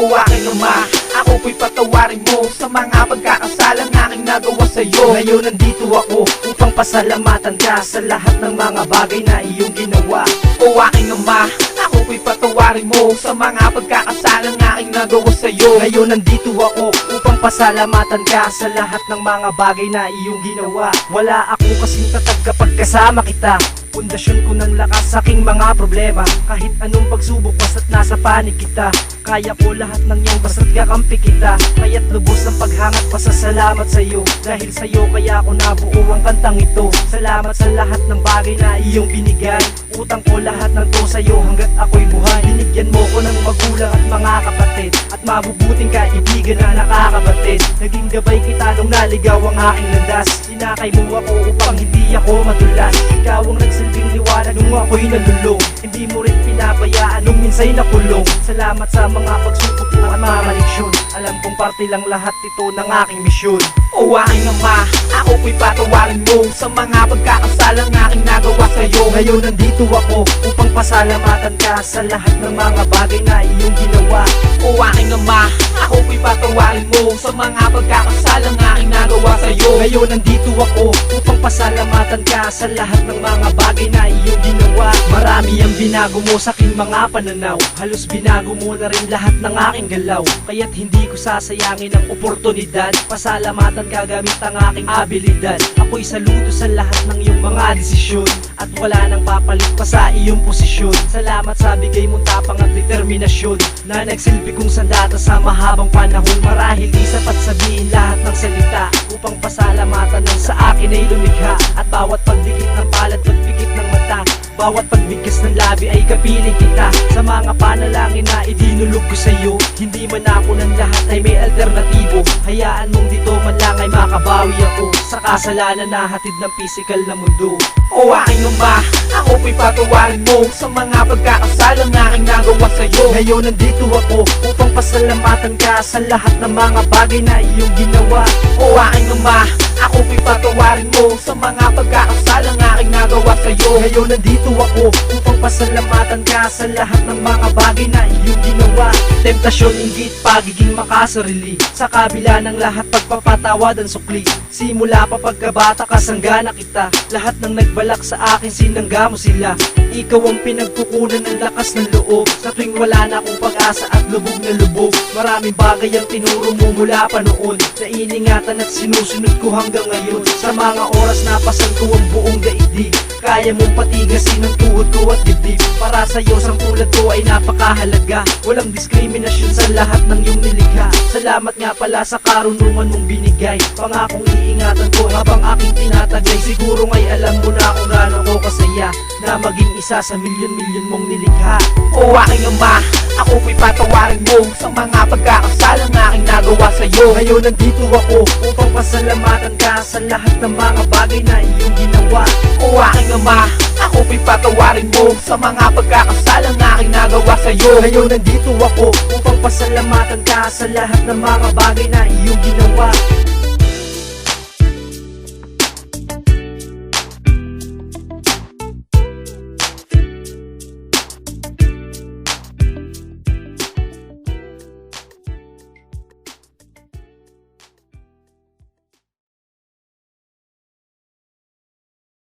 O aking ama, ako po'y patawarin mo sa mga pagkakasalang aking nagawa sa'yo. Ngayon nandito ako upang pasalamatan ka sa lahat ng mga bagay na iyong ginawa. O aking ama, ako po'y patawarin mo sa mga pagkakasalang aking nagawa sa'yo. Ngayon nandito ako upang pasalamatan ka sa lahat ng mga bagay na iyong ginawa. Wala akong kasing tatag kapag kasama kita. Pundasyon ko ng lakas sa aking mga problema. Kahit anong pagsubok basta't nasa panig kita. Kaya ko lahat ng iyong basta't kakampi kita. Kaya't lubos ng paghangat pasasalamat sa'yo. Dahil sa'yo kaya ako nabuo ang kantang ito. Salamat sa lahat ng bagay na iyong binigay. Utang ko lahat ng to sa'yo hanggat ako'y buhay. Binigyan mo ko ng magulang at mga kapatid, at mabubuting kaibigan na nakakabatid. Naging gabay kita nung naligaw ang aking landas. Sinakay mo ako upang hindi ako madulas. Ikaw ang nagsilbing liwanag nung ako'y nalulong. Hindi mo rin pinabayaan nung minsa'y nakulong. Salamat sa mga pagsubok mo at mga leksyon. Alam kong parte lang lahat ito ng aking misyon. O aking ama, ako po'y patawarin mo sa mga pagkakasalang aking nagawa sa'yo. Ngayon nandito ako upang pasalamatan ka sa lahat ng mga bagay na iyong ginawa. O aking ama, ako po'y patawarin mo sa mga pagkakasalang aking nagawa sa'yo. Ngayon nandito ako upang pasalamatan ka sa lahat ng mga bagay na iyong ginawa. Marami ang binago mo sa aking mga pananaw. Halos binago mo na rin lahat ng aking galaw. Kaya't hindi ko sasayangin ang oportunidad. Pasalamatan ka gamit ang aking abilidad. Ako'y saludo sa lahat ng iyong mga desisyon, at wala nang papalit pa sa iyong posisyon. Salamat sa bigay mong tapang at determinasyon na nagsilbi kong sandata sa mahabang panahon. Marahil di sapat sabihin lahat ng salita upang pasalamatan ng sa akin ay lumikha. At bawat pagdikit ng palad, pagpikit ng mata, bawat pagbigkas ng labi ay kapiling kita. Sa mga panalangin na idinulog ko sa'yo, hindi man ako ng lahat ay may alternatibo. Hayaan mong dito man lang ay makabawi ako sa kasalanan na hatid ng pisikal na mundo. O aking ama, ako po'y patawarin mo sa mga pagkakasalang aking nagawa sa'yo. Ngayon nandito ako upang pasalamatan ka sa lahat ng mga bagay na iyong ginawa. O aking ama, ako po'y patawarin mo sa mga pagkakasalang aking nagawa sa'yo. Ngayon nandito ako upang pasalamatan ka sa lahat ng mga bagay na iyong ginawa. Temptasyon, inggit, pagiging makasarili, sa kabila ng lahat pagpapatawad ang sukli. Simula pa pagkabata kasanggana kita, lahat ng nagbalak sa akin sinangga mo sila. Ikaw ang pinagkukunan ng lakas ng loob sa tuwing wala na akong pag-asa at lubog na lubog. Maraming bagay ang tinuro mo mula pa noon na iningatan at sinusunod ko hanggang ngayon. Sa mga oras na pasan ko ang buong daigdig, kaya mong patigasin ang tuhod ko at dibdib. Para sa'yo sang tulad ko ay napakahalaga. Walang diskriminasyon sa lahat ng iyong nilikha. Salamat nga pala sa karunungan mong binigay. Pangakong iingatan ko habang aking tinatagay. Siguro ngay alam mo na kung gaano ko kasaya na maging isa sa milyon-milyon mong nilikha. O aking ama, ako po'y patawarin mo sa mga pagkakasalang aking nagawa sa'yo. Ngayon nandito ako upang pasalamatan ka sa lahat ng mga bagay na iyong ginawa. O aking ama, ako po'y patawarin mo sa mga pagkakasalang aking nagawa sa'yo. Ngayon nandito ako upang pasalamatan ka sa lahat ng mga bagay na iyong ginawa.